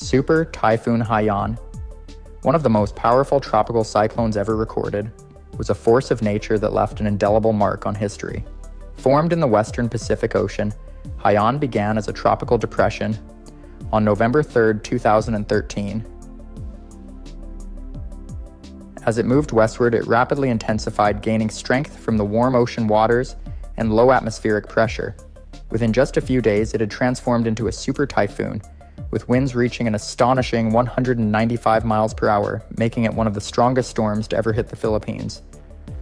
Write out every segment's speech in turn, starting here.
Super Typhoon Haiyan, one of the most powerful tropical cyclones ever recorded, was a force of nature that left an indelible mark on history. Formed in the western Pacific Ocean, Haiyan began as a tropical depression on November 3, 2013. As it moved westward, it rapidly intensified, gaining strength from the warm ocean waters and low atmospheric pressure. Within just a few days, it had transformed into a super typhoon, with winds reaching an astonishing 195 miles per hour, making it one of the strongest storms to ever hit the Philippines.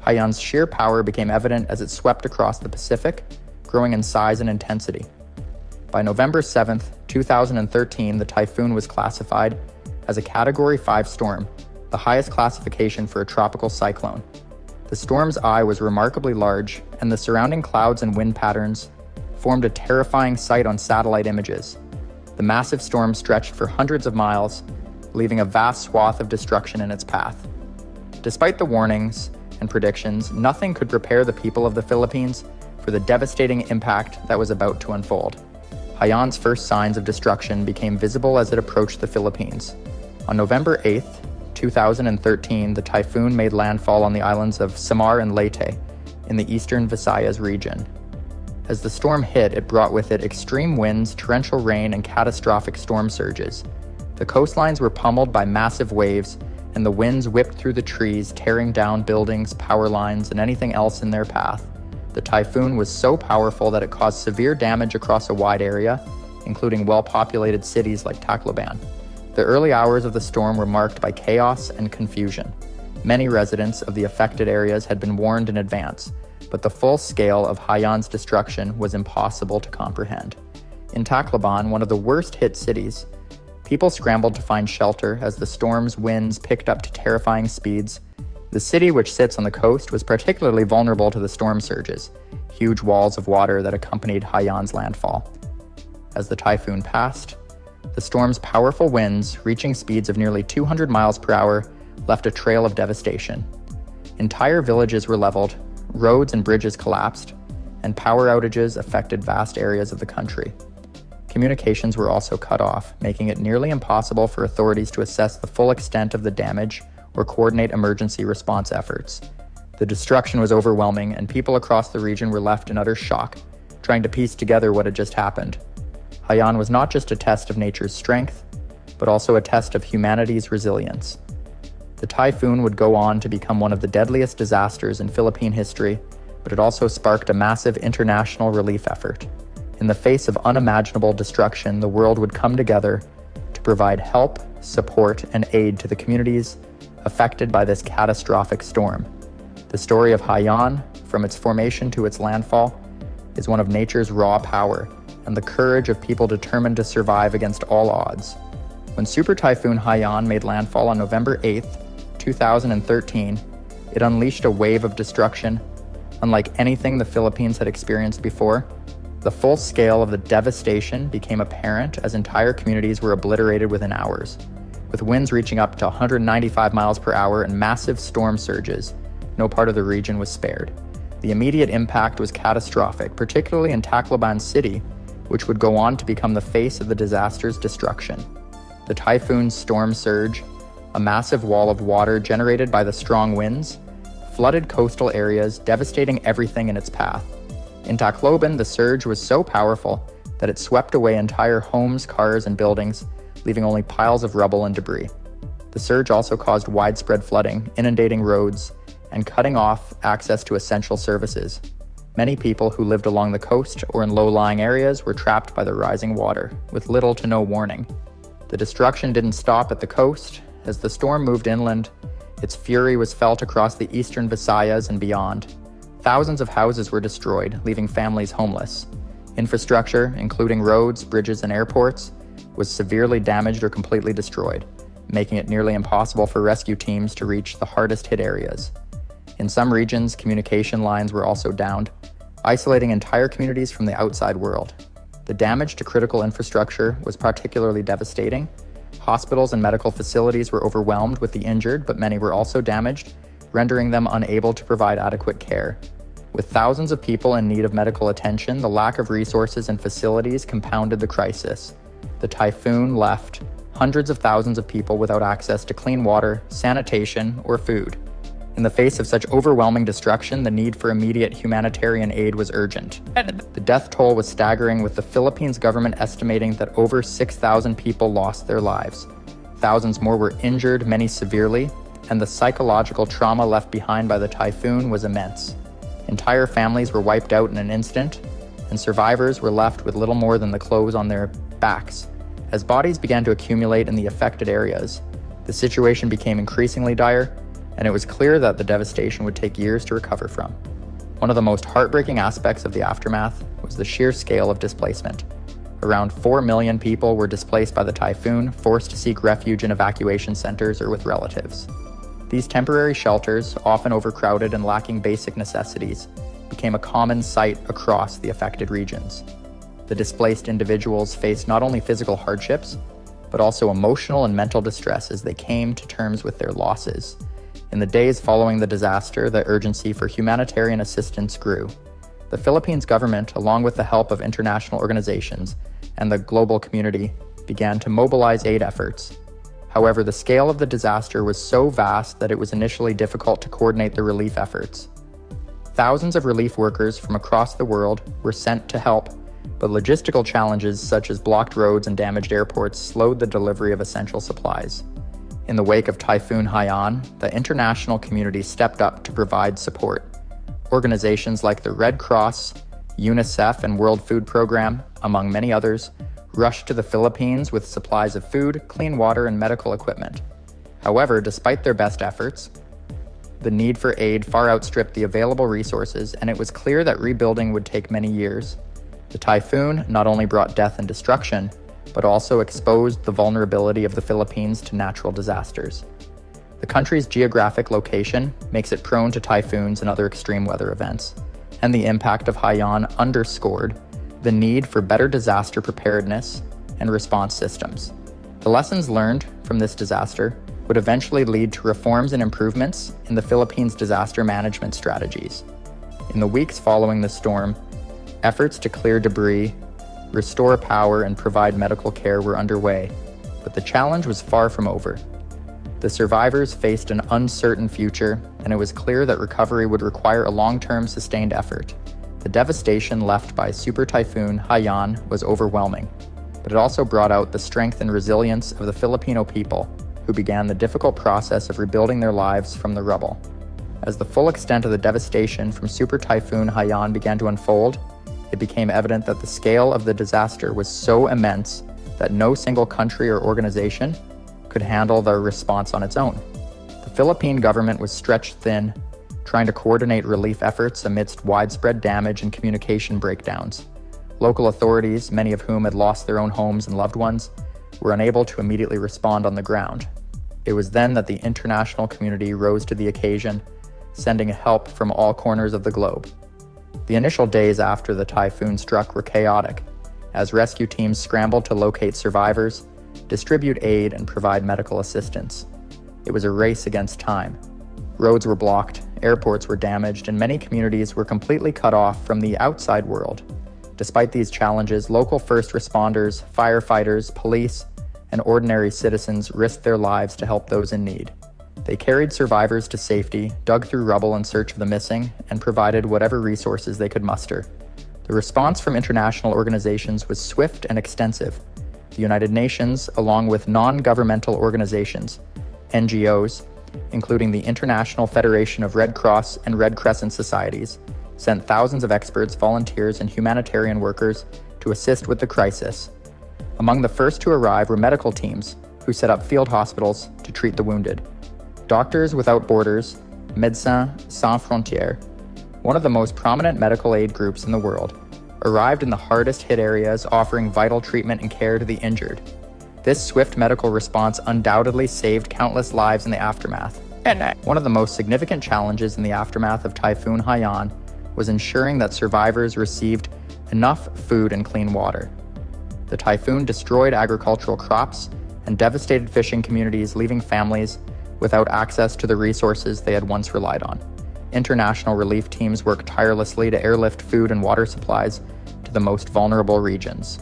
Haiyan's sheer power became evident as it swept across the Pacific, growing in size and intensity. By November 7, 2013, the typhoon was classified as a Category 5 storm, the highest classification for a tropical cyclone. The storm's eye was remarkably large, and the surrounding clouds and wind patterns formed a terrifying sight on satellite images. The massive storm stretched for hundreds of miles, leaving a vast swath of destruction in its path. Despite the warnings and predictions, nothing could prepare the people of the Philippines for the devastating impact that was about to unfold. Haiyan's first signs of destruction became visible as it approached the Philippines. On November 8, 2013, the typhoon made landfall on the islands of Samar and Leyte in the eastern Visayas region. As the storm hit, it brought with it extreme winds, torrential rain, and catastrophic storm surges. The coastlines were pummeled by massive waves, and the winds whipped through the trees, tearing down buildings, power lines, and anything else in their path. The typhoon was so powerful that it caused severe damage across a wide area, including well-populated cities like Tacloban. The early hours of the storm were marked by chaos and confusion. Many residents of the affected areas had been warned in advance, but the full scale of Haiyan's destruction was impossible to comprehend. In Tacloban, one of the worst-hit cities, people scrambled to find shelter as the storm's winds picked up to terrifying speeds. The city, which sits on the coast, was particularly vulnerable to the storm surges, huge walls of water that accompanied Haiyan's landfall. As the typhoon passed, the storm's powerful winds, reaching speeds of nearly 200 miles per hour, left a trail of devastation. Entire villages were leveled, roads and bridges collapsed, and power outages affected vast areas of the country. Communications were also cut off, making it nearly impossible for authorities to assess the full extent of the damage or coordinate emergency response efforts. The destruction was overwhelming, and people across the region were left in utter shock, trying to piece together what had just happened. Haiyan was not just a test of nature's strength, but also a test of humanity's resilience. The typhoon would go on to become one of the deadliest disasters in Philippine history, but it also sparked a massive international relief effort. In the face of unimaginable destruction, the world would come together to provide help, support, and aid to the communities affected by this catastrophic storm. The story of Haiyan, from its formation to its landfall, is one of nature's raw power and the courage of people determined to survive against all odds. When Super Typhoon Haiyan made landfall on November 8, 2013, it unleashed a wave of destruction unlike anything the Philippines had experienced before. The full scale of the devastation became apparent as entire communities were obliterated within hours. With winds reaching up to 195 miles per hour and massive storm surges, no part of the region was spared. The immediate impact was catastrophic, particularly in Tacloban City, which would go on to become the face of the disaster's destruction. The typhoon's storm surge, a massive wall of water generated by the strong winds, flooded coastal areas, devastating everything in its path. In Tacloban, the surge was so powerful that it swept away entire homes, cars, and buildings, leaving only piles of rubble and debris. The surge also caused widespread flooding, inundating roads, and cutting off access to essential services. Many people who lived along the coast or in low-lying areas were trapped by the rising water, with little to no warning. The destruction didn't stop at the coast. As the storm moved inland, its fury was felt across the eastern Visayas and beyond. Thousands of houses were destroyed, leaving families homeless. Infrastructure, including roads, bridges, and airports, was severely damaged or completely destroyed, making it nearly impossible for rescue teams to reach the hardest-hit areas. In some regions, communication lines were also downed, isolating entire communities from the outside world. The damage to critical infrastructure was particularly devastating. Hospitals and medical facilities were overwhelmed with the injured, but many were also damaged, rendering them unable to provide adequate care. With thousands of people in need of medical attention, the lack of resources and facilities compounded the crisis. The typhoon left hundreds of thousands of people without access to clean water, sanitation, or food. In the face of such overwhelming destruction, the need for immediate humanitarian aid was urgent. The death toll was staggering, with the Philippines government estimating that over 6,000 people lost their lives. Thousands more were injured, many severely, and the psychological trauma left behind by the typhoon was immense. Entire families were wiped out in an instant, and survivors were left with little more than the clothes on their backs. As bodies began to accumulate in the affected areas, the situation became increasingly dire, and it was clear that the devastation would take years to recover from. One of the most heartbreaking aspects of the aftermath was the sheer scale of displacement. Around 4 million people were displaced by the typhoon, forced to seek refuge in evacuation centers or with relatives. These temporary shelters, often overcrowded and lacking basic necessities, became a common sight across the affected regions. The displaced individuals faced not only physical hardships, but also emotional and mental distress as they came to terms with their losses. In the days following the disaster, the urgency for humanitarian assistance grew. The Philippines government, along with the help of international organizations and the global community, began to mobilize aid efforts. However, the scale of the disaster was so vast that it was initially difficult to coordinate the relief efforts. Thousands of relief workers from across the world were sent to help, but logistical challenges such as blocked roads and damaged airports slowed the delivery of essential supplies. In the wake of Typhoon Haiyan, the international community stepped up to provide support. Organizations like the Red Cross, UNICEF, and World Food Program, among many others, rushed to the Philippines with supplies of food, clean water, and medical equipment. However, despite their best efforts, the need for aid far outstripped the available resources, and it was clear that rebuilding would take many years. The typhoon not only brought death and destruction, but also exposed the vulnerability of the Philippines to natural disasters. The country's geographic location makes it prone to typhoons and other extreme weather events, and the impact of Haiyan underscored the need for better disaster preparedness and response systems. The lessons learned from this disaster would eventually lead to reforms and improvements in the Philippines' disaster management strategies. In the weeks following the storm, efforts to clear debris, restore power, and provide medical care were underway, but the challenge was far from over. The survivors faced an uncertain future, and it was clear that recovery would require a long-term, sustained effort. The devastation left by Super Typhoon Haiyan was overwhelming, but it also brought out the strength and resilience of the Filipino people, who began the difficult process of rebuilding their lives from the rubble. As the full extent of the devastation from Super Typhoon Haiyan began to unfold, it became evident that the scale of the disaster was so immense that no single country or organization could handle the response on its own. The Philippine government was stretched thin, trying to coordinate relief efforts amidst widespread damage and communication breakdowns. Local authorities, many of whom had lost their own homes and loved ones, were unable to immediately respond on the ground. It was then that the international community rose to the occasion, sending help from all corners of the globe. The initial days after the typhoon struck were chaotic, as rescue teams scrambled to locate survivors, distribute aid, and provide medical assistance. It was a race against time. Roads were blocked, airports were damaged, and many communities were completely cut off from the outside world. Despite these challenges, local first responders, firefighters, police, and ordinary citizens risked their lives to help those in need. They carried survivors to safety, dug through rubble in search of the missing, and provided whatever resources they could muster. The response from international organizations was swift and extensive. The United Nations, along with non-governmental organizations, NGOs, including the International Federation of Red Cross and Red Crescent Societies, sent thousands of experts, volunteers, and humanitarian workers to assist with the crisis. Among the first to arrive were medical teams, who set up field hospitals to treat the wounded. Doctors Without Borders, Médecins Sans Frontières, one of the most prominent medical aid groups in the world, arrived in the hardest-hit areas, offering vital treatment and care to the injured. This swift medical response undoubtedly saved countless lives in the aftermath. One of the most significant challenges in the aftermath of Typhoon Haiyan was ensuring that survivors received enough food and clean water. The typhoon destroyed agricultural crops and devastated fishing communities, leaving families without access to the resources they had once relied on. International relief teams worked tirelessly to airlift food and water supplies to the most vulnerable regions.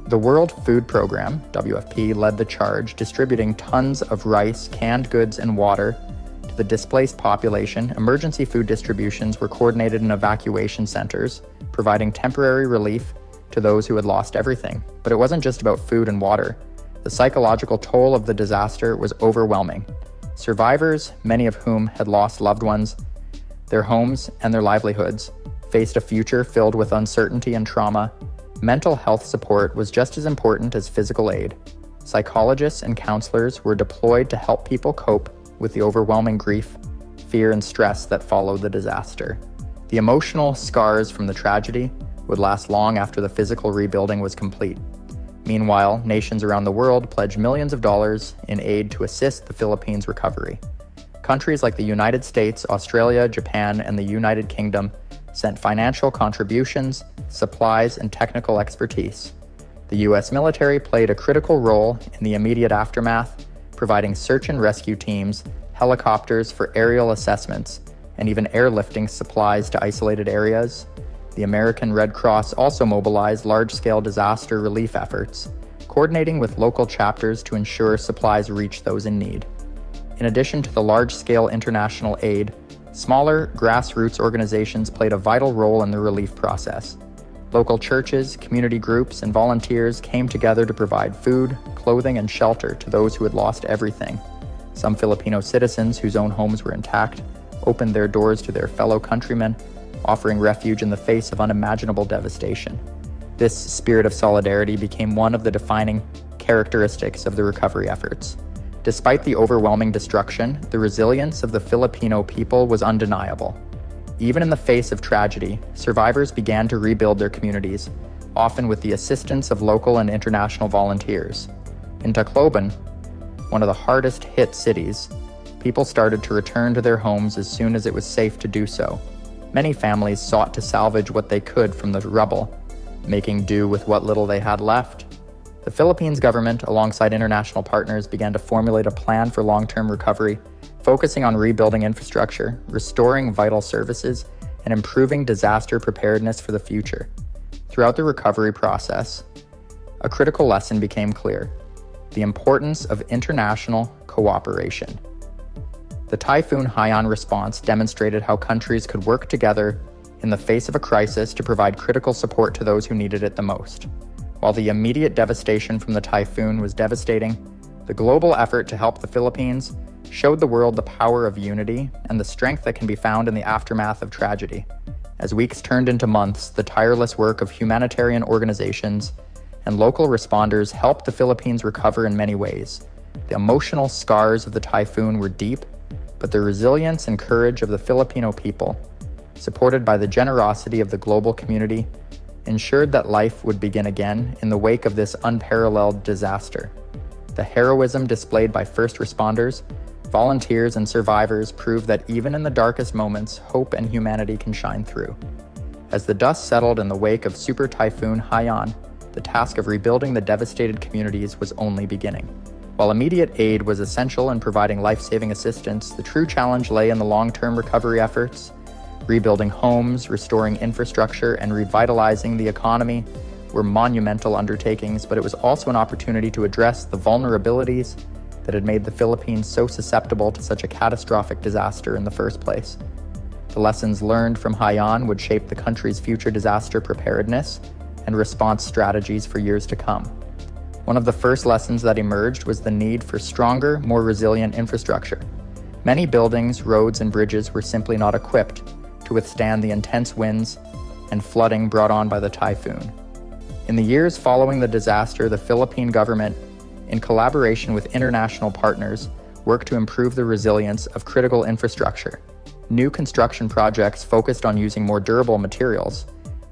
The World Food Program, WFP, led the charge, distributing tons of rice, canned goods, and water to the displaced population. Emergency food distributions were coordinated in evacuation centers, providing temporary relief to those who had lost everything. But it wasn't just about food and water. The psychological toll of the disaster was overwhelming. Survivors, many of whom had lost loved ones, their homes, and their livelihoods, faced a future filled with uncertainty and trauma. Mental health support was just as important as physical aid. Psychologists and counselors were deployed to help people cope with the overwhelming grief, fear, and stress that followed the disaster. The emotional scars from the tragedy would last long after the physical rebuilding was complete. Meanwhile, nations around the world pledged millions of dollars in aid to assist the Philippines' recovery. Countries like the United States, Australia, Japan, and the United Kingdom sent financial contributions, supplies, and technical expertise. The U.S. military played a critical role in the immediate aftermath, providing search and rescue teams, helicopters for aerial assessments, and even airlifting supplies to isolated areas. The American Red Cross also mobilized large-scale disaster relief efforts, coordinating with local chapters to ensure supplies reach those in need. In addition to the large-scale international aid, smaller grassroots organizations played a vital role in the relief process. Local churches, community groups, and volunteers came together to provide food, clothing, and shelter to those who had lost everything. Some Filipino citizens whose own homes were intact opened their doors to their fellow countrymen, offering refuge in the face of unimaginable devastation. This spirit of solidarity became one of the defining characteristics of the recovery efforts. Despite the overwhelming destruction, the resilience of the Filipino people was undeniable. Even in the face of tragedy, survivors began to rebuild their communities, often with the assistance of local and international volunteers. In Tacloban, one of the hardest hit cities, people started to return to their homes as soon as it was safe to do so. Many families sought to salvage what they could from the rubble, making do with what little they had left. The Philippines government, alongside international partners, began to formulate a plan for long-term recovery, focusing on rebuilding infrastructure, restoring vital services, and improving disaster preparedness for the future. Throughout the recovery process, a critical lesson became clear: the importance of international cooperation. The Typhoon Haiyan response demonstrated how countries could work together in the face of a crisis to provide critical support to those who needed it the most. While the immediate devastation from the typhoon was devastating, the global effort to help the Philippines showed the world the power of unity and the strength that can be found in the aftermath of tragedy. As weeks turned into months, the tireless work of humanitarian organizations and local responders helped the Philippines recover in many ways. The emotional scars of the typhoon were deep, but the resilience and courage of the Filipino people, supported by the generosity of the global community, ensured that life would begin again in the wake of this unparalleled disaster. The heroism displayed by first responders, volunteers, and survivors proved that even in the darkest moments, hope and humanity can shine through. As the dust settled in the wake of Super Typhoon Haiyan, the task of rebuilding the devastated communities was only beginning. While immediate aid was essential in providing life-saving assistance, the true challenge lay in the long-term recovery efforts. Rebuilding homes, restoring infrastructure, and revitalizing the economy were monumental undertakings, but it was also an opportunity to address the vulnerabilities that had made the Philippines so susceptible to such a catastrophic disaster in the first place. The lessons learned from Haiyan would shape the country's future disaster preparedness and response strategies for years to come. One of the first lessons that emerged was the need for stronger, more resilient infrastructure. Many buildings, roads, and bridges were simply not equipped to withstand the intense winds and flooding brought on by the typhoon. In the years following the disaster, the Philippine government, in collaboration with international partners, worked to improve the resilience of critical infrastructure. New construction projects focused on using more durable materials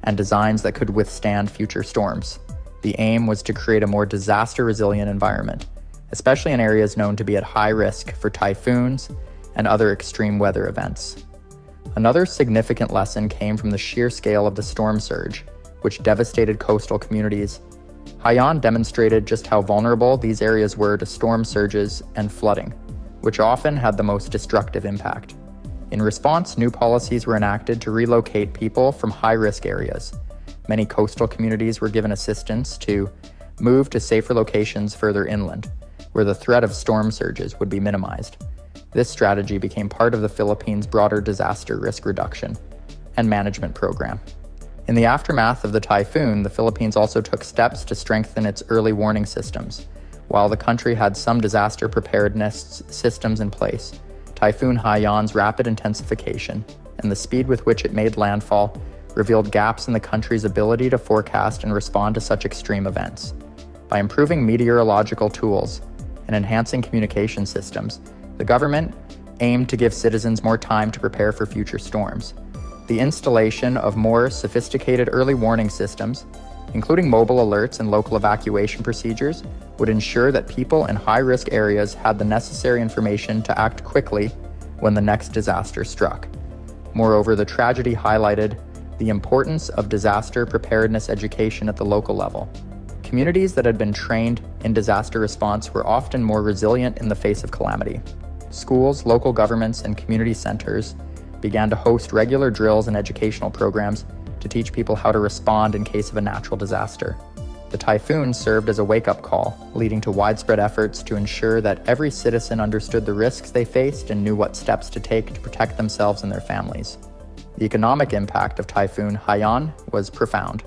and designs that could withstand future storms. The aim was to create a more disaster-resilient environment, especially in areas known to be at high risk for typhoons and other extreme weather events. Another significant lesson came from the sheer scale of the storm surge, which devastated coastal communities. Haiyan demonstrated just how vulnerable these areas were to storm surges and flooding, which often had the most destructive impact. In response, new policies were enacted to relocate people from high-risk areas. Many coastal communities were given assistance to moved to safer locations further inland, where the threat of storm surges would be minimized. This strategy became part of the Philippines' broader disaster risk reduction and management program. In the aftermath of the typhoon, the Philippines also took steps to strengthen its early warning systems. While the country had some disaster preparedness systems in place, Typhoon Haiyan's rapid intensification and the speed with which it made landfall revealed gaps in the country's ability to forecast and respond to such extreme events. By improving meteorological tools and enhancing communication systems, the government aimed to give citizens more time to prepare for future storms. The installation of more sophisticated early warning systems, including mobile alerts and local evacuation procedures, would ensure that people in high-risk areas had the necessary information to act quickly when the next disaster struck. Moreover, the tragedy highlighted the importance of disaster preparedness education at the local level. Communities that had been trained in disaster response were often more resilient in the face of calamity. Schools, local governments, and community centers began to host regular drills and educational programs to teach people how to respond in case of a natural disaster. The typhoon served as a wake-up call, leading to widespread efforts to ensure that every citizen understood the risks they faced and knew what steps to take to protect themselves and their families. The economic impact of Typhoon Haiyan was profound.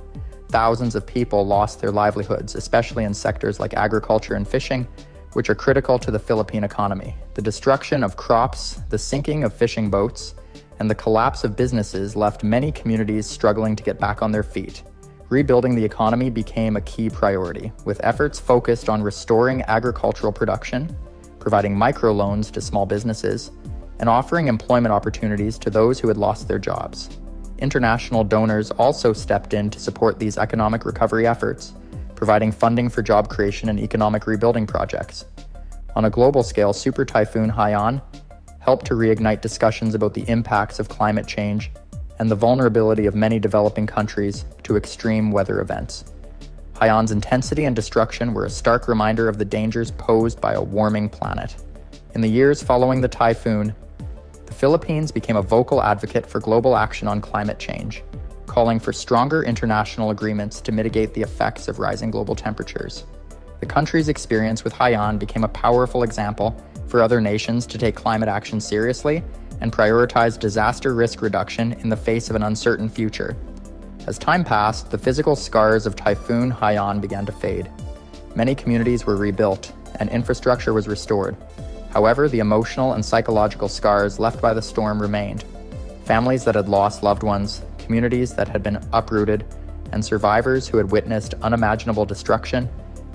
Thousands of people lost their livelihoods, especially in sectors like agriculture and fishing, which are critical to the Philippine economy. The destruction of crops, the sinking of fishing boats, and the collapse of businesses left many communities struggling to get back on their feet. Rebuilding the economy became a key priority, with efforts focused on restoring agricultural production, providing microloans to small businesses, and offering employment opportunities to those who had lost their jobs. International donors also stepped in to support these economic recovery efforts, providing funding for job creation and economic rebuilding projects. On a global scale, Super Typhoon Haiyan helped to reignite discussions about the impacts of climate change and the vulnerability of many developing countries to extreme weather events. Haiyan's intensity and destruction were a stark reminder of the dangers posed by a warming planet. In the years following the typhoon, the Philippines became a vocal advocate for global action on climate change, calling for stronger international agreements to mitigate the effects of rising global temperatures. The country's experience with Haiyan became a powerful example for other nations to take climate action seriously and prioritize disaster risk reduction in the face of an uncertain future. As time passed, the physical scars of Typhoon Haiyan began to fade. Many communities were rebuilt and infrastructure was restored. However, the emotional and psychological scars left by the storm remained. Families that had lost loved ones, communities that had been uprooted, and survivors who had witnessed unimaginable destruction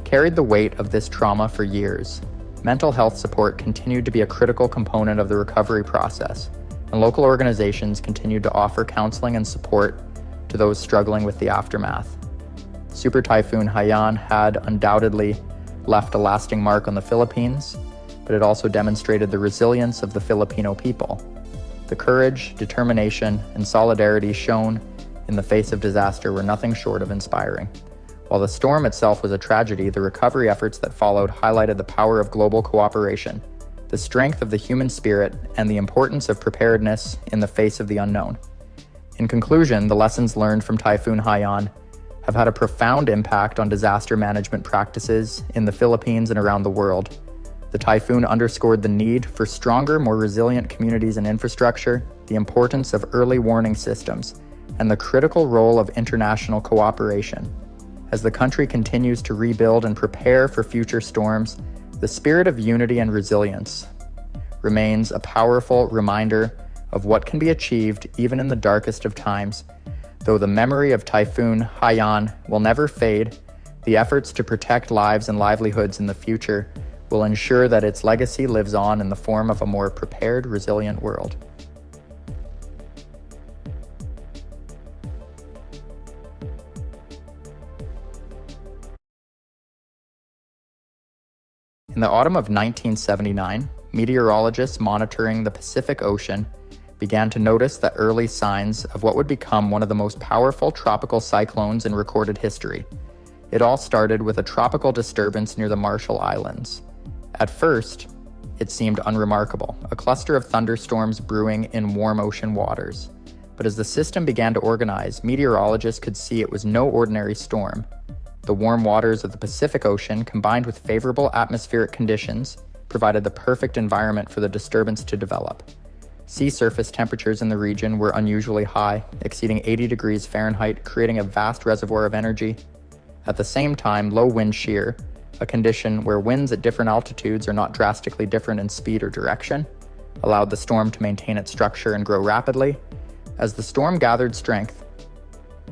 carried the weight of this trauma for years. Mental health support continued to be a critical component of the recovery process, and local organizations continued to offer counseling and support to those struggling with the aftermath. Super Typhoon Haiyan had undoubtedly left a lasting mark on the Philippines, but it also demonstrated the resilience of the Filipino people. The courage, determination, and solidarity shown in the face of disaster were nothing short of inspiring. While the storm itself was a tragedy, the recovery efforts that followed highlighted the power of global cooperation, the strength of the human spirit, and the importance of preparedness in the face of the unknown. In conclusion, the lessons learned from Typhoon Haiyan have had a profound impact on disaster management practices in the Philippines and around the world. The typhoon underscored the need for stronger, more resilient communities and infrastructure, the importance of early warning systems, and the critical role of international cooperation. As the country continues to rebuild and prepare for future storms, the spirit of unity and resilience remains a powerful reminder of what can be achieved even in the darkest of times. Though the memory of Typhoon Haiyan will never fade, the efforts to protect lives and livelihoods in the future will ensure that its legacy lives on in the form of a more prepared, resilient world. In the autumn of 1979, meteorologists monitoring the Pacific Ocean began to notice the early signs of what would become one of the most powerful tropical cyclones in recorded history. It all started with a tropical disturbance near the Marshall Islands. At first, it seemed unremarkable, a cluster of thunderstorms brewing in warm ocean waters. But as the system began to organize, meteorologists could see it was no ordinary storm. The warm waters of the Pacific Ocean, combined with favorable atmospheric conditions, provided the perfect environment for the disturbance to develop. Sea surface temperatures in the region were unusually high, exceeding 80 degrees Fahrenheit, creating a vast reservoir of energy. At the same time, low wind shear, a condition where winds at different altitudes are not drastically different in speed or direction, allowed the storm to maintain its structure and grow rapidly. As the storm gathered strength,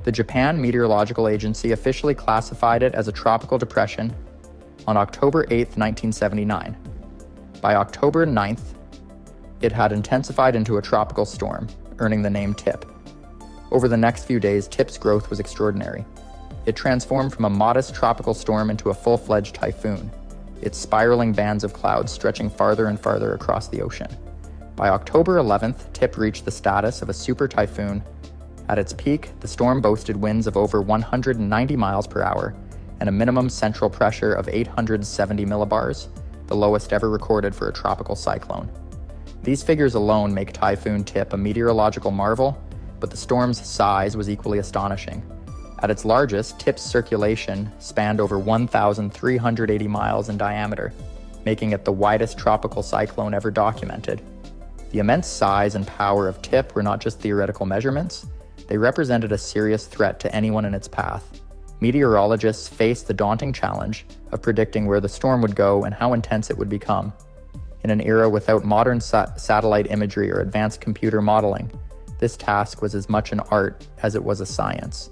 the Japan Meteorological Agency officially classified it as a tropical depression on October 8, 1979. By October 9th, it had intensified into a tropical storm, earning the name Tip. Over the next few days, Tip's growth was extraordinary. It transformed from a modest tropical storm into a full-fledged typhoon, its spiraling bands of clouds stretching farther and farther across the ocean. By October 11th, Tip reached the status of a super typhoon. At its peak, the storm boasted winds of over 190 miles per hour and a minimum central pressure of 870 millibars, the lowest ever recorded for a tropical cyclone. These figures alone make Typhoon Tip a meteorological marvel, but the storm's size was equally astonishing. At its largest, Tip's circulation spanned over 1,380 miles in diameter, making it the widest tropical cyclone ever documented. The immense size and power of Tip were not just theoretical measurements, they represented a serious threat to anyone in its path. Meteorologists faced the daunting challenge of predicting where the storm would go and how intense it would become. In an era without modern satellite imagery or advanced computer modeling, this task was as much an art as it was a science.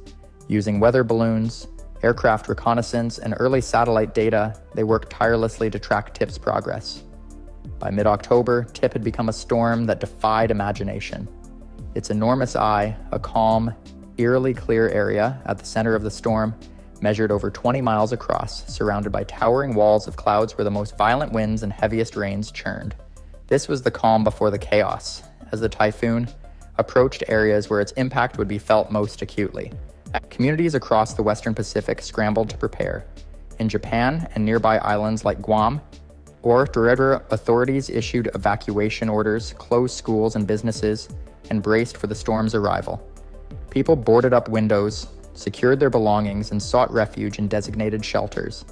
Using weather balloons, aircraft reconnaissance, and early satellite data, they worked tirelessly to track Tip's progress. By mid-October, Tip had become a storm that defied imagination. Its enormous eye, a calm, eerily clear area at the center of the storm, measured over 20 miles across, surrounded by towering walls of clouds where the most violent winds and heaviest rains churned. This was the calm before the chaos, as the typhoon approached areas where its impact would be felt most acutely. Communities across the Western Pacific scrambled to prepare. In Japan and nearby islands like Guam, authorities issued evacuation orders, closed schools and businesses, and braced for the storm's arrival. People boarded up windows, secured their belongings, and sought refuge in designated shelters.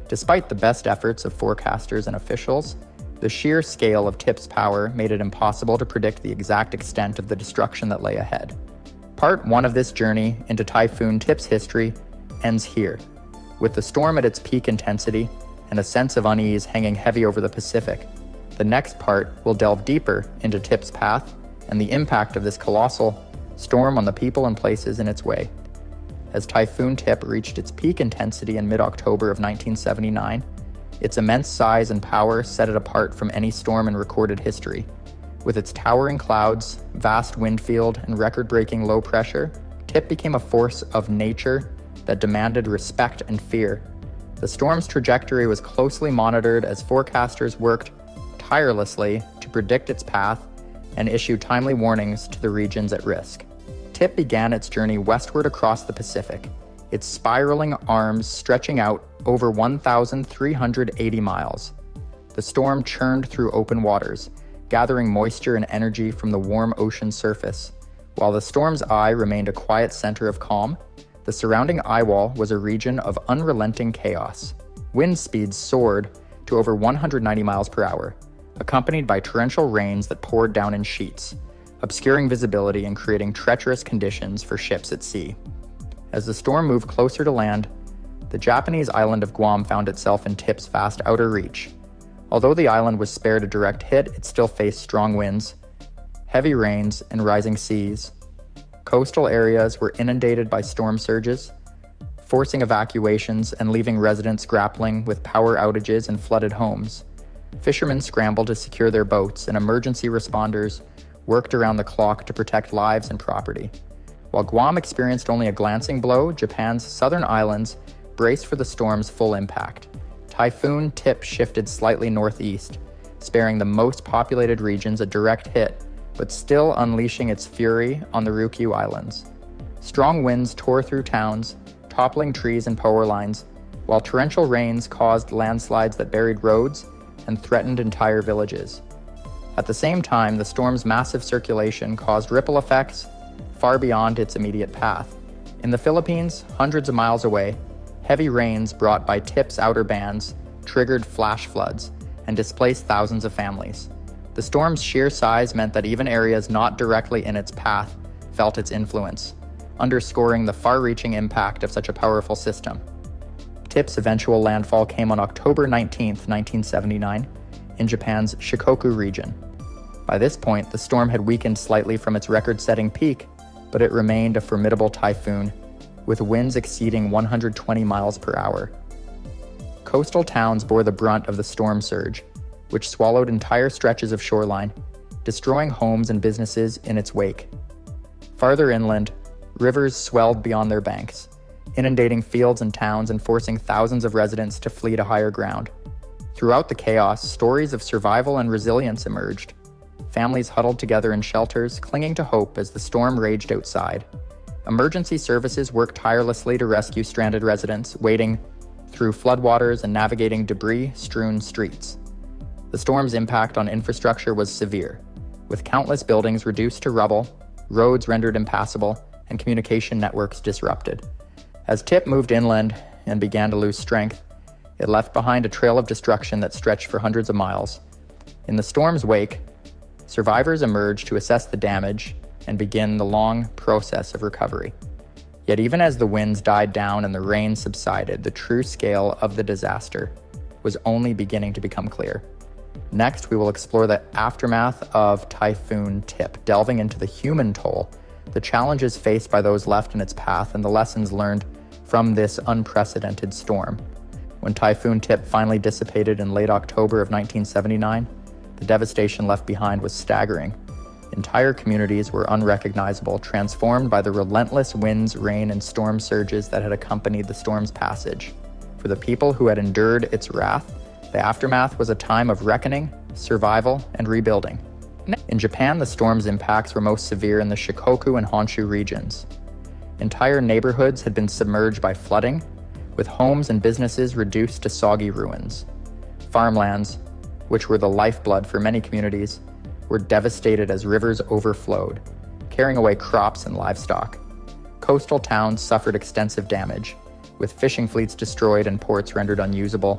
Despite the best efforts of forecasters and officials, the sheer scale of Tip's power made it impossible to predict the exact extent of the destruction that lay ahead. Part 1 of this journey into Typhoon Tip's history ends here, with the storm at its peak intensity and a sense of unease hanging heavy over the Pacific. The next part will delve deeper into Tip's path and the impact of this colossal storm on the people and places in its way. As Typhoon Tip reached its peak intensity in mid-October of 1979, its immense size and power set it apart from any storm in recorded history. With its towering clouds, vast wind field, and record-breaking low pressure, Tip became a force of nature that demanded respect and fear. The storm's trajectory was closely monitored as forecasters worked tirelessly to predict its path and issue timely warnings to the regions at risk. Tip began its journey westward across the Pacific, its spiraling arms stretching out over 1,380 miles. The storm churned through open waters, gathering moisture and energy from the warm ocean surface. While the storm's eye remained a quiet center of calm, the surrounding eye wall was a region of unrelenting chaos. Wind speeds soared to over 190 miles per hour, accompanied by torrential rains that poured down in sheets, obscuring visibility and creating treacherous conditions for ships at sea. As the storm moved closer to land, the Japanese island of Guam found itself in Tip's vast outer reach. Although the island was spared a direct hit, it still faced strong winds, heavy rains, and rising seas. Coastal areas were inundated by storm surges, forcing evacuations and leaving residents grappling with power outages and flooded homes. Fishermen scrambled to secure their boats, and emergency responders worked around the clock to protect lives and property. While Guam experienced only a glancing blow, Japan's southern islands braced for the storm's full impact. Typhoon Tip shifted slightly northeast, sparing the most populated regions a direct hit, but still unleashing its fury on the Ryukyu Islands. Strong winds tore through towns, toppling trees and power lines, while torrential rains caused landslides that buried roads and threatened entire villages. At the same time, the storm's massive circulation caused ripple effects far beyond its immediate path. In the Philippines, hundreds of miles away, Heavy rains brought by Tip's outer bands triggered flash floods and displaced thousands of families. The storm's sheer size meant that even areas not directly in its path felt its influence, underscoring the far-reaching impact of such a powerful system. Tip's eventual landfall came on October 19, 1979, in Japan's Shikoku region. By this point, the storm had weakened slightly from its record-setting peak, but it remained a formidable typhoon, with winds exceeding 120 miles per hour. Coastal towns bore the brunt of the storm surge, which swallowed entire stretches of shoreline, destroying homes and businesses in its wake. Farther inland, rivers swelled beyond their banks, inundating fields and towns and forcing thousands of residents to flee to higher ground. Throughout the chaos, stories of survival and resilience emerged. Families huddled together in shelters, clinging to hope as the storm raged outside. Emergency services worked tirelessly to rescue stranded residents, wading through floodwaters and navigating debris-strewn streets. The storm's impact on infrastructure was severe, with countless buildings reduced to rubble, roads rendered impassable, and communication networks disrupted. As Tip moved inland and began to lose strength, it left behind a trail of destruction that stretched for hundreds of miles. In the storm's wake, survivors emerged to assess the damage and begin the long process of recovery. Yet even as the winds died down and the rain subsided, the true scale of the disaster was only beginning to become clear. Next, we will explore the aftermath of Typhoon Tip, delving into the human toll, the challenges faced by those left in its path, and the lessons learned from this unprecedented storm. When Typhoon Tip finally dissipated in late October of 1979, the devastation left behind was staggering. Entire communities were unrecognizable, transformed by the relentless winds, rain, and storm surges that had accompanied the storm's passage. For the people who had endured its wrath, the aftermath was a time of reckoning, survival, and rebuilding. In Japan, the storm's impacts were most severe in the Shikoku and Honshu regions. Entire neighborhoods had been submerged by flooding, with homes and businesses reduced to soggy ruins. Farmlands, which were the lifeblood for many communities, were devastated as rivers overflowed, carrying away crops and livestock. Coastal towns suffered extensive damage, with fishing fleets destroyed and ports rendered unusable.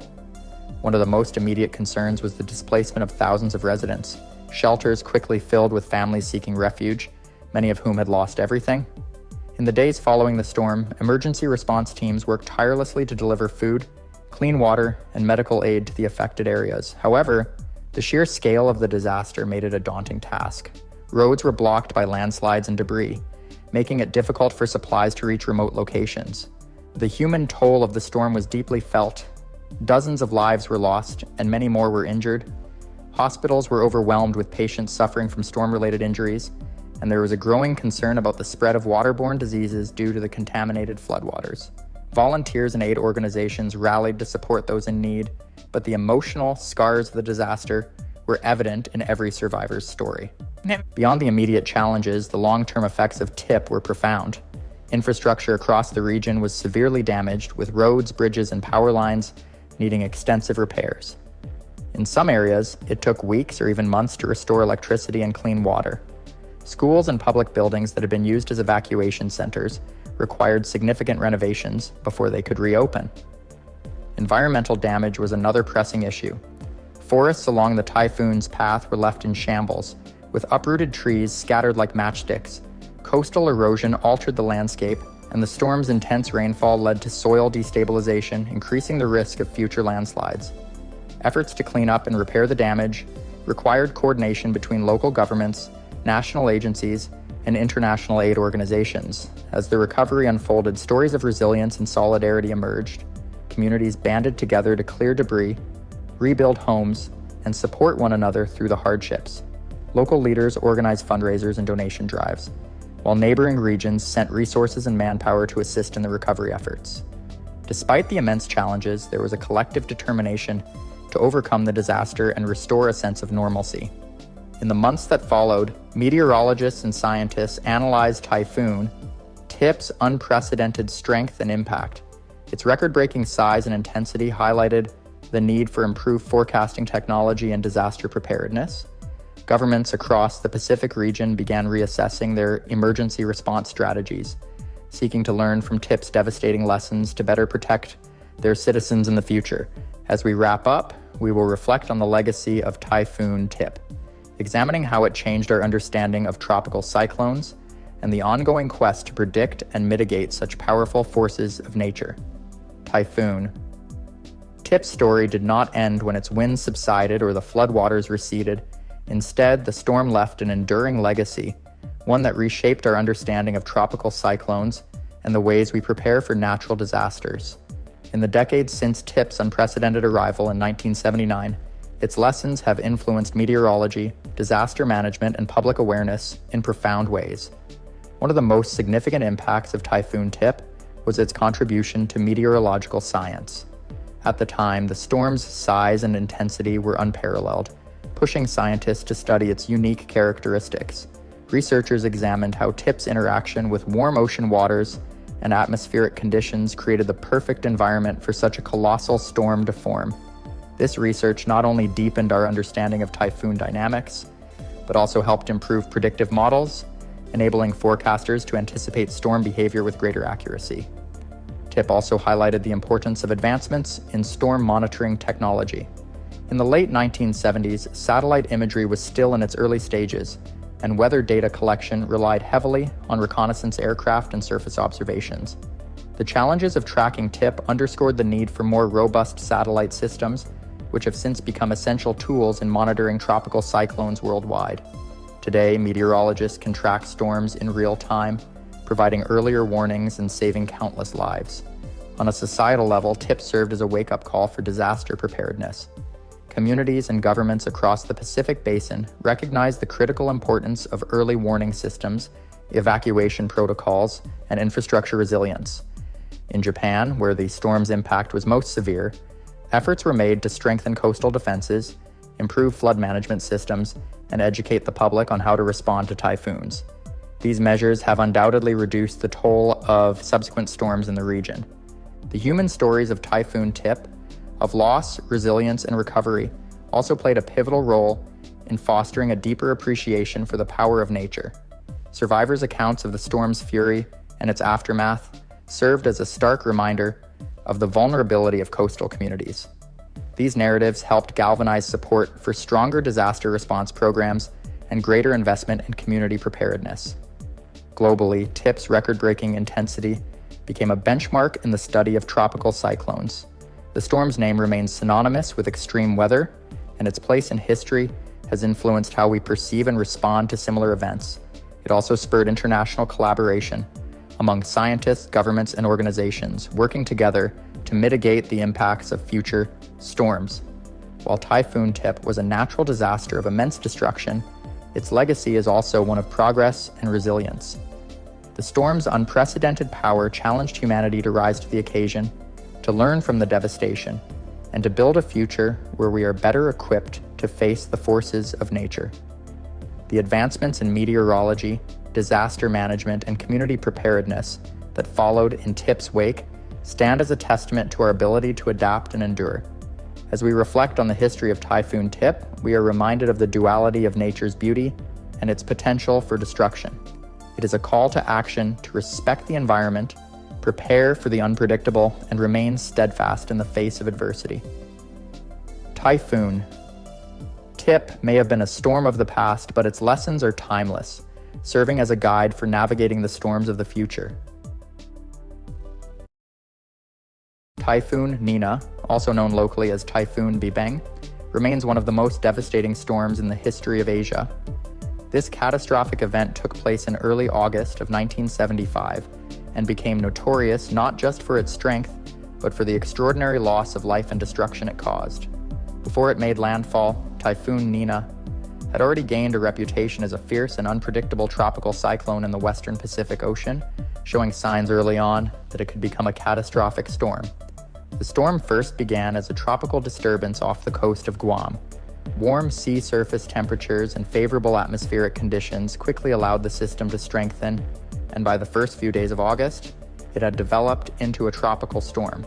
One of the most immediate concerns was the displacement of thousands of residents. Shelters quickly filled with families seeking refuge, many of whom had lost everything. In the days following the storm, emergency response teams worked tirelessly to deliver food, clean water, and medical aid to the affected areas. However, the sheer scale of the disaster made it a daunting task. Roads were blocked by landslides and debris, making it difficult for supplies to reach remote locations. The human toll of the storm was deeply felt. Dozens of lives were lost, and many more were injured. Hospitals were overwhelmed with patients suffering from storm-related injuries, and there was a growing concern about the spread of waterborne diseases due to the contaminated floodwaters. Volunteers and aid organizations rallied to support those in need, but the emotional scars of the disaster were evident in every survivor's story. Beyond the immediate challenges, the long-term effects of Tip were profound. Infrastructure across the region was severely damaged, with roads, bridges, and power lines needing extensive repairs. In some areas, it took weeks or even months to restore electricity and clean water. Schools and public buildings that had been used as evacuation centers required significant renovations before they could reopen. Environmental damage was another pressing issue. Forests along the typhoon's path were left in shambles, with uprooted trees scattered like matchsticks. Coastal erosion altered the landscape, and the storm's intense rainfall led to soil destabilization, increasing the risk of future landslides. Efforts to clean up and repair the damage required coordination between local governments, national agencies, and international aid organizations. As the recovery unfolded, stories of resilience and solidarity emerged. Communities banded together to clear debris, rebuild homes, and support one another through the hardships. Local leaders organized fundraisers and donation drives, while neighboring regions sent resources and manpower to assist in the recovery efforts. Despite the immense challenges, there was a collective determination to overcome the disaster and restore a sense of normalcy. In the months that followed, meteorologists and scientists analyzed Typhoon Tip's unprecedented strength and impact. Its record-breaking size and intensity highlighted the need for improved forecasting technology and disaster preparedness. Governments across the Pacific region began reassessing their emergency response strategies, seeking to learn from Tip's devastating lessons to better protect their citizens in the future. As we wrap up, we will reflect on the legacy of Typhoon Tip, examining how it changed our understanding of tropical cyclones and the ongoing quest to predict and mitigate such powerful forces of nature. Typhoon. Tip's story did not end when its winds subsided or the floodwaters receded. Instead, the storm left an enduring legacy, one that reshaped our understanding of tropical cyclones and the ways we prepare for natural disasters. In the decades since Tip's unprecedented arrival in 1979, its lessons have influenced meteorology, disaster management, and public awareness in profound ways. One of the most significant impacts of Typhoon Tip was its contribution to meteorological science. At the time, the storm's size and intensity were unparalleled, pushing scientists to study its unique characteristics. Researchers examined how Tip's interaction with warm ocean waters and atmospheric conditions created the perfect environment for such a colossal storm to form. This research not only deepened our understanding of typhoon dynamics, but also helped improve predictive models, enabling forecasters to anticipate storm behavior with greater accuracy. Tip also highlighted the importance of advancements in storm monitoring technology. In the late 1970s, satellite imagery was still in its early stages, and weather data collection relied heavily on reconnaissance aircraft and surface observations. The challenges of tracking Tip underscored the need for more robust satellite systems, which have since become essential tools in monitoring tropical cyclones worldwide. Today, meteorologists can track storms in real time, providing earlier warnings and saving countless lives. On a societal level, Tip served as a wake-up call for disaster preparedness. Communities and governments across the Pacific Basin recognize the critical importance of early warning systems, evacuation protocols, and infrastructure resilience. In Japan, where the storm's impact was most severe, efforts were made to strengthen coastal defenses, improve flood management systems, and educate the public on how to respond to typhoons. These measures have undoubtedly reduced the toll of subsequent storms in the region. The human stories of Typhoon Tip, of loss, resilience, and recovery, also played a pivotal role in fostering a deeper appreciation for the power of nature. Survivors' accounts of the storm's fury and its aftermath served as a stark reminder of the vulnerability of coastal communities. These narratives helped galvanize support for stronger disaster response programs and greater investment in community preparedness. Globally, Tip's record-breaking intensity became a benchmark in the study of tropical cyclones. The storm's name remains synonymous with extreme weather, and its place in history has influenced how we perceive and respond to similar events. It also spurred international collaboration among scientists, governments, and organizations working together to mitigate the impacts of future storms. While Typhoon Tip was a natural disaster of immense destruction, its legacy is also one of progress and resilience. The storm's unprecedented power challenged humanity to rise to the occasion, to learn from the devastation, and to build a future where we are better equipped to face the forces of nature. The advancements in meteorology, disaster management, and community preparedness that followed in Tip's wake stand as a testament to our ability to adapt and endure. As we reflect on the history of Typhoon Tip, we are reminded of the duality of nature's beauty and its potential for destruction. It is a call to action to respect the environment, prepare for the unpredictable, and remain steadfast in the face of adversity. Typhoon. Tip may have been a storm of the past, but its lessons are timeless, serving as a guide for navigating the storms of the future. Typhoon Nina, also known locally as Typhoon Bibeng, remains one of the most devastating storms in the history of Asia. This catastrophic event took place in early August of 1975 and became notorious not just for its strength, but for the extraordinary loss of life and destruction it caused. Before it made landfall, Typhoon Nina had already gained a reputation as a fierce and unpredictable tropical cyclone in the western Pacific Ocean, showing signs early on that it could become a catastrophic storm. The storm first began as a tropical disturbance off the coast of Guam. Warm sea surface temperatures and favorable atmospheric conditions quickly allowed the system to strengthen, and by the first few days of August, it had developed into a tropical storm.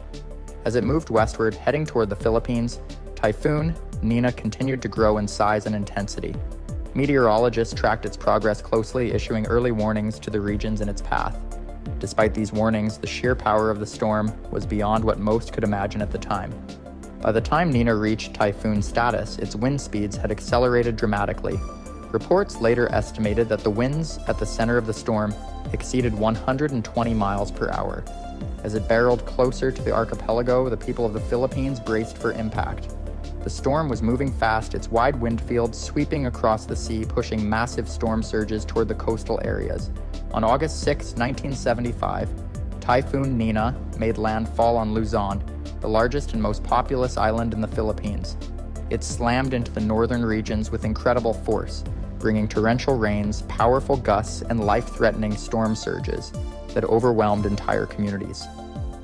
As it moved westward, heading toward the Philippines, Typhoon Nina continued to grow in size and intensity. Meteorologists tracked its progress closely, issuing early warnings to the regions in its path. Despite these warnings, the sheer power of the storm was beyond what most could imagine at the time. By the time Nina reached typhoon status, its wind speeds had accelerated dramatically. Reports later estimated that the winds at the center of the storm exceeded 120 miles per hour. As it barreled closer to the archipelago, the people of the Philippines braced for impact. The storm was moving fast, its wide wind field sweeping across the sea, pushing massive storm surges toward the coastal areas. On August 6, 1975, Typhoon Nina made landfall on Luzon, the largest and most populous island in the Philippines. It slammed into the northern regions with incredible force, bringing torrential rains, powerful gusts, and life-threatening storm surges that overwhelmed entire communities.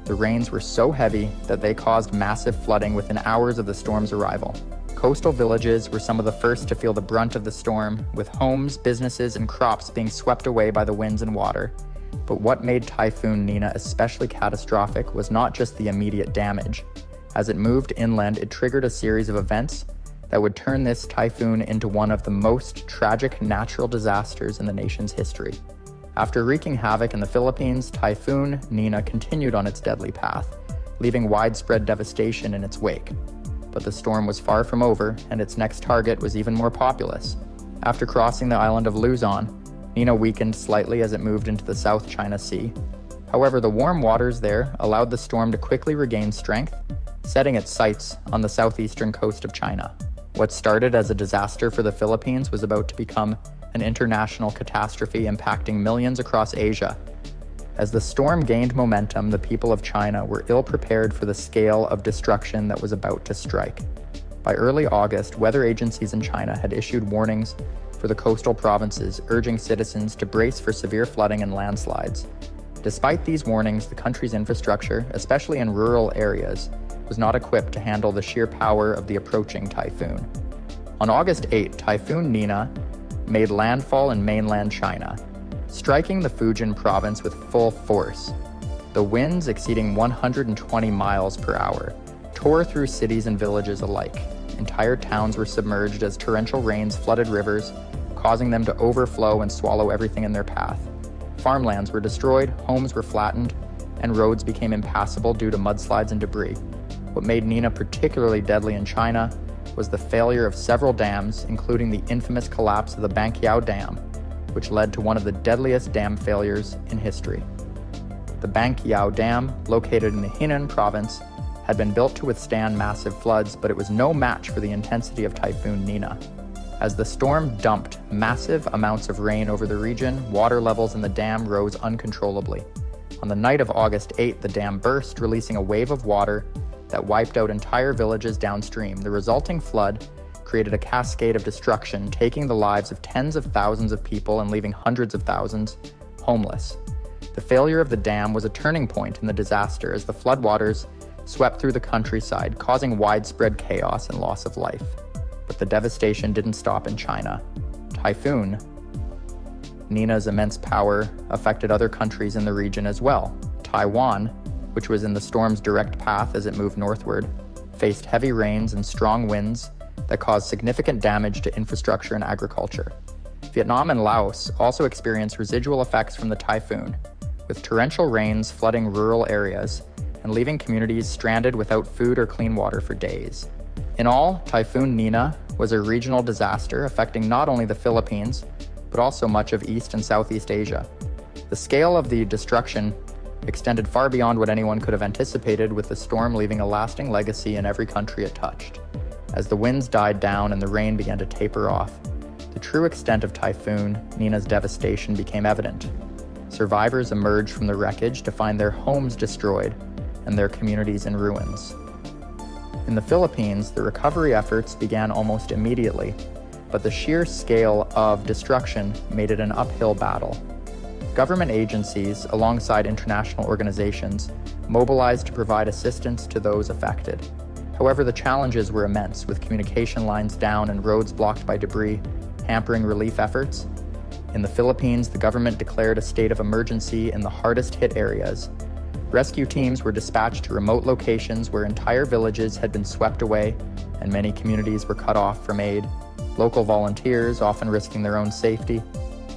The rains were so heavy that they caused massive flooding within hours of the storm's arrival. Coastal villages were some of the first to feel the brunt of the storm, with homes, businesses, and crops being swept away by the winds and water. But what made Typhoon Nina especially catastrophic was not just the immediate damage. As it moved inland, it triggered a series of events that would turn this typhoon into one of the most tragic natural disasters in the nation's history. After wreaking havoc in the Philippines, Typhoon Nina continued on its deadly path, leaving widespread devastation in its wake. But the storm was far from over, and its next target was even more populous. After crossing the island of Luzon, Nina weakened slightly as it moved into the South China Sea. However, the warm waters there allowed the storm to quickly regain strength, setting its sights on the southeastern coast of China. What started as a disaster for the Philippines was about to become an international catastrophe impacting millions across Asia. As the storm gained momentum, the people of China were ill-prepared for the scale of destruction that was about to strike. By early August, weather agencies in China had issued warnings for the coastal provinces, urging citizens to brace for severe flooding and landslides. Despite these warnings, the country's infrastructure, especially in rural areas, was not equipped to handle the sheer power of the approaching typhoon. On August 8, Typhoon Nina made landfall in mainland China, striking the Fujian province with full force. The winds, exceeding 120 miles per hour, tore through cities and villages alike. Entire towns were submerged as torrential rains flooded rivers, causing them to overflow and swallow everything in their path. Farmlands were destroyed, homes were flattened, and roads became impassable due to mudslides and debris. What made Nina particularly deadly in China was the failure of several dams, including the infamous collapse of the Banqiao Dam, which led to one of the deadliest dam failures in history. The Banqiao Dam, located in the Hainan province, had been built to withstand massive floods, but it was no match for the intensity of Typhoon Nina. As the storm dumped massive amounts of rain over the region, water levels in the dam rose uncontrollably. On the night of August 8, the dam burst, releasing a wave of water that wiped out entire villages downstream. The resulting flood created a cascade of destruction, taking the lives of tens of thousands of people and leaving hundreds of thousands homeless. The failure of the dam was a turning point in the disaster as the floodwaters swept through the countryside, causing widespread chaos and loss of life. But the devastation didn't stop in China. Typhoon Nina's immense power affected other countries in the region as well. Taiwan, which was in the storm's direct path as it moved northward, faced heavy rains and strong winds that caused significant damage to infrastructure and agriculture. Vietnam and Laos also experienced residual effects from the typhoon, with torrential rains flooding rural areas and leaving communities stranded without food or clean water for days. In all, Typhoon Nina was a regional disaster affecting not only the Philippines, but also much of East and Southeast Asia. The scale of the destruction extended far beyond what anyone could have anticipated, with the storm leaving a lasting legacy in every country it touched. As the winds died down and the rain began to taper off, the true extent of Typhoon Nina's devastation became evident. Survivors emerged from the wreckage to find their homes destroyed and their communities in ruins. In the Philippines, the recovery efforts began almost immediately, but the sheer scale of destruction made it an uphill battle. Government agencies, alongside international organizations, mobilized to provide assistance to those affected. However, the challenges were immense, with communication lines down and roads blocked by debris, hampering relief efforts. In the Philippines, the government declared a state of emergency in the hardest-hit areas. Rescue teams were dispatched to remote locations where entire villages had been swept away and many communities were cut off from aid. Local volunteers, often risking their own safety,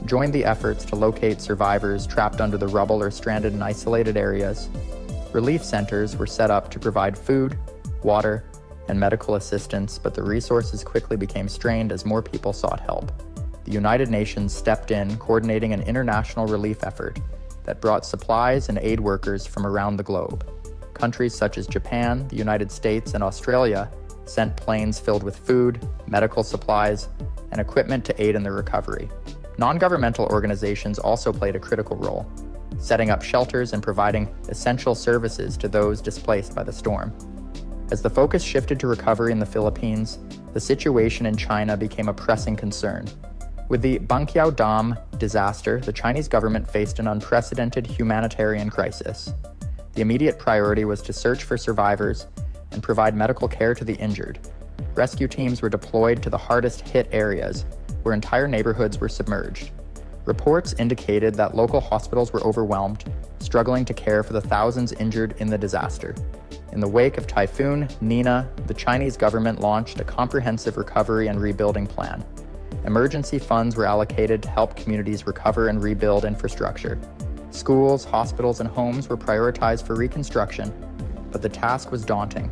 joined the efforts to locate survivors trapped under the rubble or stranded in isolated areas. Relief centers were set up to provide food, water, and medical assistance, but the resources quickly became strained as more people sought help. The United Nations stepped in, coordinating an international relief effort that brought supplies and aid workers from around the globe. Countries such as Japan, the United States, and Australia sent planes filled with food, medical supplies, and equipment to aid in the recovery. Non-governmental organizations also played a critical role, setting up shelters and providing essential services to those displaced by the storm. As the focus shifted to recovery in the Philippines, the situation in China became a pressing concern. With the Banqiao Dam disaster, the Chinese government faced an unprecedented humanitarian crisis. The immediate priority was to search for survivors and provide medical care to the injured. Rescue teams were deployed to the hardest-hit areas, where entire neighborhoods were submerged. Reports indicated that local hospitals were overwhelmed, struggling to care for the thousands injured in the disaster. In the wake of Typhoon Nina, the Chinese government launched a comprehensive recovery and rebuilding plan. Emergency funds were allocated to help communities recover and rebuild infrastructure. Schools, hospitals, and homes were prioritized for reconstruction, but the task was daunting.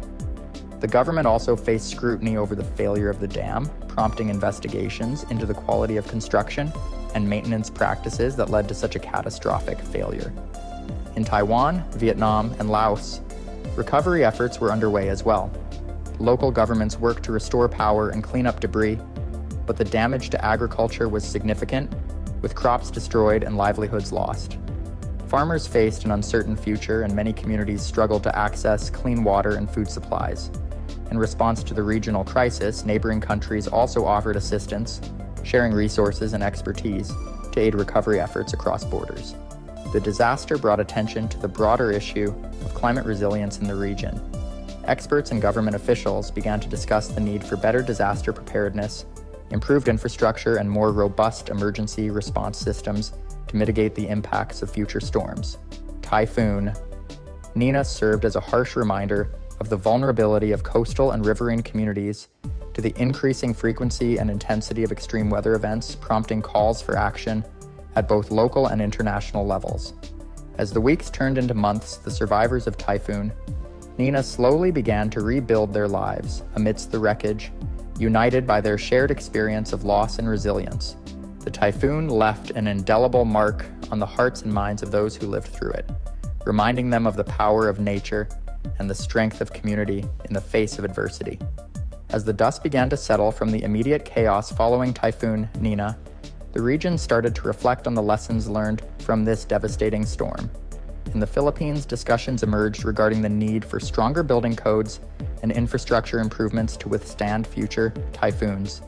The government also faced scrutiny over the failure of the dam, prompting investigations into the quality of construction and maintenance practices that led to such a catastrophic failure. In Taiwan, Vietnam, and Laos, recovery efforts were underway as well. Local governments worked to restore power and clean up debris, but the damage to agriculture was significant, with crops destroyed and livelihoods lost. Farmers faced an uncertain future, and many communities struggled to access clean water and food supplies. In response to the regional crisis, neighboring countries also offered assistance, sharing resources and expertise to aid recovery efforts across borders. The disaster brought attention to the broader issue of climate resilience in the region. Experts and government officials began to discuss the need for better disaster preparedness, improved infrastructure, and more robust emergency response systems to mitigate the impacts of future storms. Typhoon Nina served as a harsh reminder of the vulnerability of coastal and riverine communities to the increasing frequency and intensity of extreme weather events, prompting calls for action at both local and international levels. As the weeks turned into months, the survivors of Typhoon Nina slowly began to rebuild their lives amidst the wreckage, united by their shared experience of loss and resilience. The typhoon left an indelible mark on the hearts and minds of those who lived through it, reminding them of the power of nature and the strength of community in the face of adversity. As the dust began to settle from the immediate chaos following Typhoon Nina, the region started to reflect on the lessons learned from this devastating storm. In the Philippines, discussions emerged regarding the need for stronger building codes and infrastructure improvements to withstand future typhoons.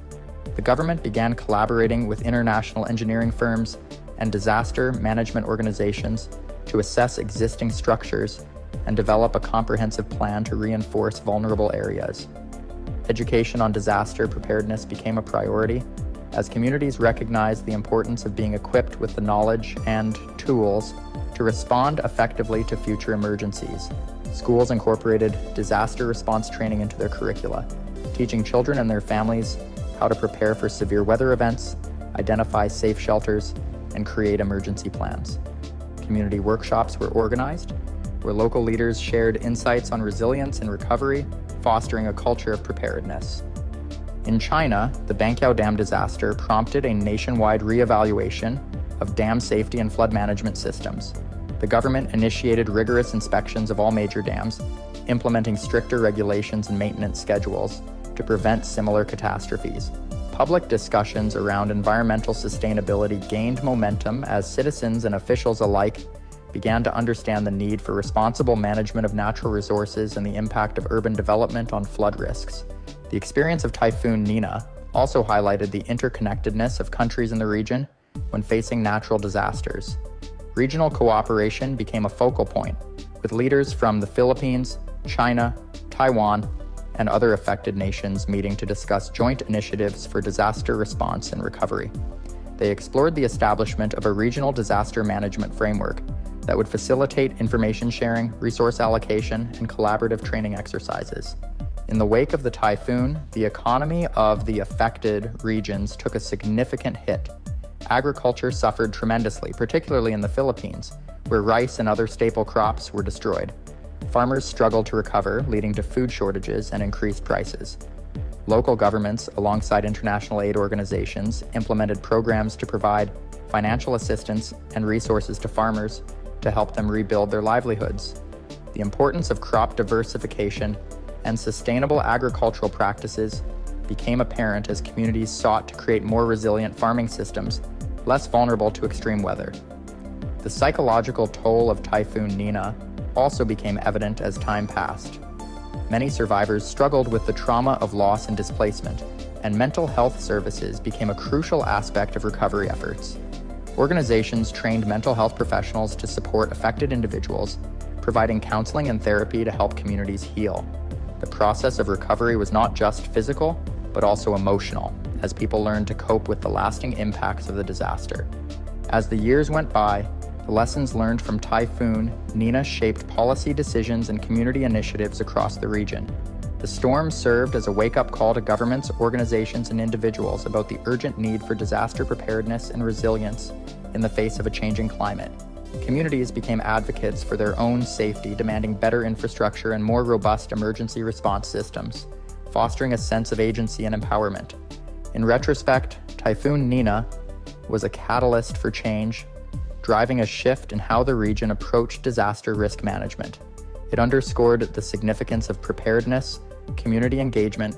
The government began collaborating with international engineering firms and disaster management organizations to assess existing structures and develop a comprehensive plan to reinforce vulnerable areas. Education on disaster preparedness became a priority as communities recognized the importance of being equipped with the knowledge and tools to respond effectively to future emergencies. Schools incorporated disaster response training into their curricula, teaching children and their families how to prepare for severe weather events, identify safe shelters, and create emergency plans. Community workshops were organized, where local leaders shared insights on resilience and recovery, fostering a culture of preparedness. In China, the Banqiao Dam disaster prompted a nationwide reevaluation of dam safety and flood management systems. The government initiated rigorous inspections of all major dams, implementing stricter regulations and maintenance schedules to prevent similar catastrophes. Public discussions around environmental sustainability gained momentum as citizens and officials alike began to understand the need for responsible management of natural resources and the impact of urban development on flood risks. The experience of Typhoon Nina also highlighted the interconnectedness of countries in the region when facing natural disasters. Regional cooperation became a focal point, with leaders from the Philippines, China, Taiwan, and other affected nations meeting to discuss joint initiatives for disaster response and recovery. They explored the establishment of a regional disaster management framework that would facilitate information sharing, resource allocation, and collaborative training exercises. In the wake of the typhoon, the economy of the affected regions took a significant hit, agriculture suffered tremendously, particularly in the Philippines, where rice and other staple crops were destroyed. Farmers struggled to recover, leading to food shortages and increased prices. Local governments, alongside international aid organizations, implemented programs to provide financial assistance and resources to farmers to help them rebuild their livelihoods. The importance of crop diversification and sustainable agricultural practices became apparent as communities sought to create more resilient farming systems, less vulnerable to extreme weather. The psychological toll of Typhoon Nina also became evident as time passed. Many survivors struggled with the trauma of loss and displacement, and mental health services became a crucial aspect of recovery efforts. Organizations trained mental health professionals to support affected individuals, providing counseling and therapy to help communities heal. The process of recovery was not just physical, but also emotional, as people learned to cope with the lasting impacts of the disaster. As the years went by, the lessons learned from Typhoon Nina shaped policy decisions and community initiatives across the region. The storm served as a wake-up call to governments, organizations, and individuals about the urgent need for disaster preparedness and resilience in the face of a changing climate. Communities became advocates for their own safety, demanding better infrastructure and more robust emergency response systems, fostering a sense of agency and empowerment. In retrospect, Typhoon Nina was a catalyst for change, driving a shift in how the region approached disaster risk management. It underscored the significance of preparedness, community engagement,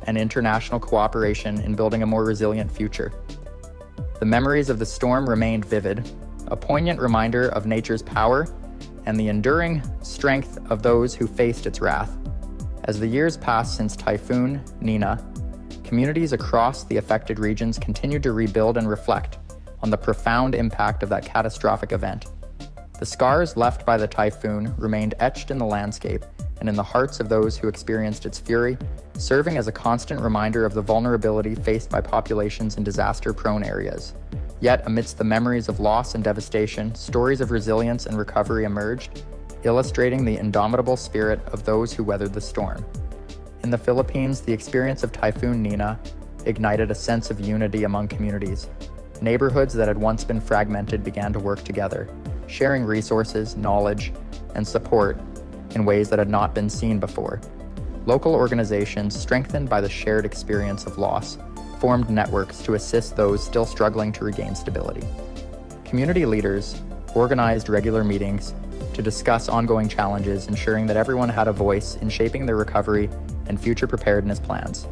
and international cooperation in building a more resilient future. The memories of the storm remained vivid, a poignant reminder of nature's power and the enduring strength of those who faced its wrath. As the years passed since Typhoon Nina, communities across the affected regions continued to rebuild and reflect on the profound impact of that catastrophic event. The scars left by the typhoon remained etched in the landscape and in the hearts of those who experienced its fury, serving as a constant reminder of the vulnerability faced by populations in disaster-prone areas. Yet, amidst the memories of loss and devastation, stories of resilience and recovery emerged, illustrating the indomitable spirit of those who weathered the storm. In the Philippines, the experience of Typhoon Nina ignited a sense of unity among communities. Neighborhoods that had once been fragmented began to work together, sharing resources, knowledge, and support in ways that had not been seen before. Local organizations, strengthened by the shared experience of loss, formed networks to assist those still struggling to regain stability. Community leaders organized regular meetings to discuss ongoing challenges, ensuring that everyone had a voice in shaping their recovery and future preparedness plans.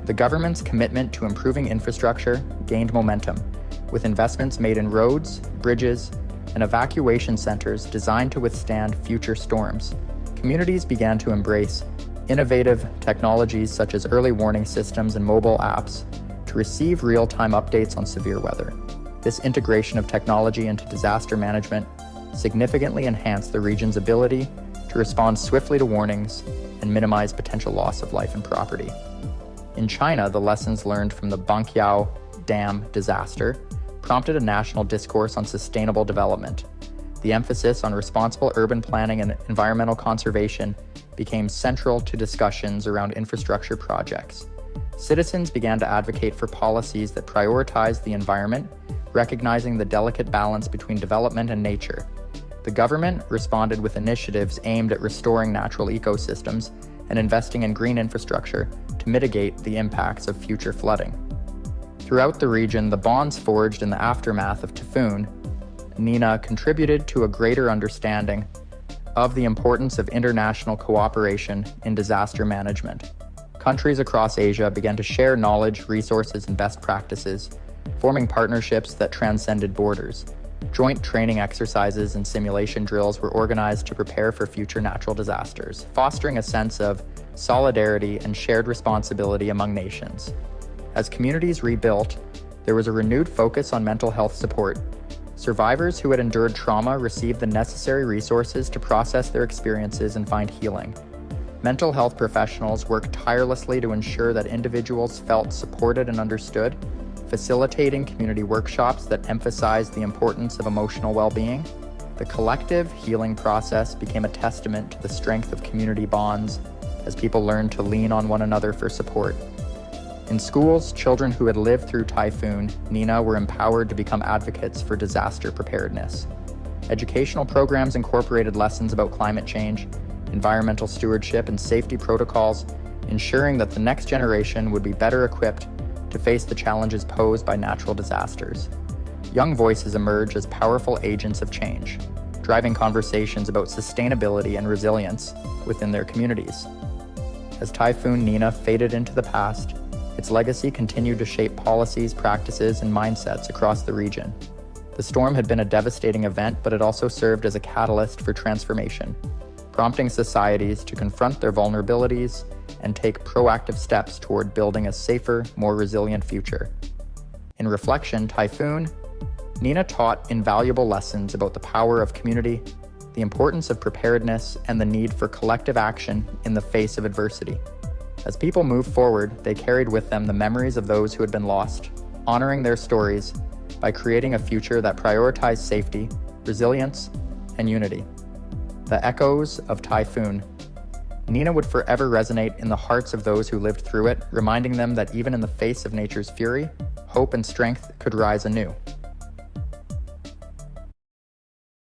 The government's commitment to improving infrastructure gained momentum, with investments made in roads, bridges, and evacuation centers designed to withstand future storms. Communities began to embrace innovative technologies such as early warning systems and mobile apps to receive real-time updates on severe weather. This integration of technology into disaster management significantly enhanced the region's ability to respond swiftly to warnings and minimize potential loss of life and property. In China, the lessons learned from the Banqiao Dam disaster prompted a national discourse on sustainable development. The emphasis on responsible urban planning and environmental conservation became central to discussions around infrastructure projects. Citizens began to advocate for policies that prioritized the environment, recognizing the delicate balance between development and nature. The government responded with initiatives aimed at restoring natural ecosystems and investing in green infrastructure to mitigate the impacts of future flooding. Throughout the region, the bonds forged in the aftermath of Typhoon Nina contributed to a greater understanding of the importance of international cooperation in disaster management. Countries across Asia began to share knowledge, resources, and best practices, forming partnerships that transcended borders. Joint training exercises and simulation drills were organized to prepare for future natural disasters, fostering a sense of solidarity and shared responsibility among nations. As communities rebuilt, there was a renewed focus on mental health support. Survivors who had endured trauma received the necessary resources to process their experiences and find healing. Mental health professionals worked tirelessly to ensure that individuals felt supported and understood, facilitating community workshops that emphasized the importance of emotional well-being. The collective healing process became a testament to the strength of community bonds as people learned to lean on one another for support. In schools, children who had lived through Typhoon Nina were empowered to become advocates for disaster preparedness. Educational programs incorporated lessons about climate change, environmental stewardship, and safety protocols, ensuring that the next generation would be better equipped to face the challenges posed by natural disasters. Young voices emerge as powerful agents of change, driving conversations about sustainability and resilience within their communities. As Typhoon Nina faded into the past, its legacy continued to shape policies, practices, and mindsets across the region. The storm had been a devastating event, but it also served as a catalyst for transformation, prompting societies to confront their vulnerabilities and take proactive steps toward building a safer, more resilient future. In reflection, Typhoon Nina taught invaluable lessons about the power of community, the importance of preparedness, and the need for collective action in the face of adversity. As people moved forward, they carried with them the memories of those who had been lost, honoring their stories by creating a future that prioritized safety, resilience, and unity. The echoes of Typhoon Nina would forever resonate in the hearts of those who lived through it, reminding them that even in the face of nature's fury, hope and strength could rise anew.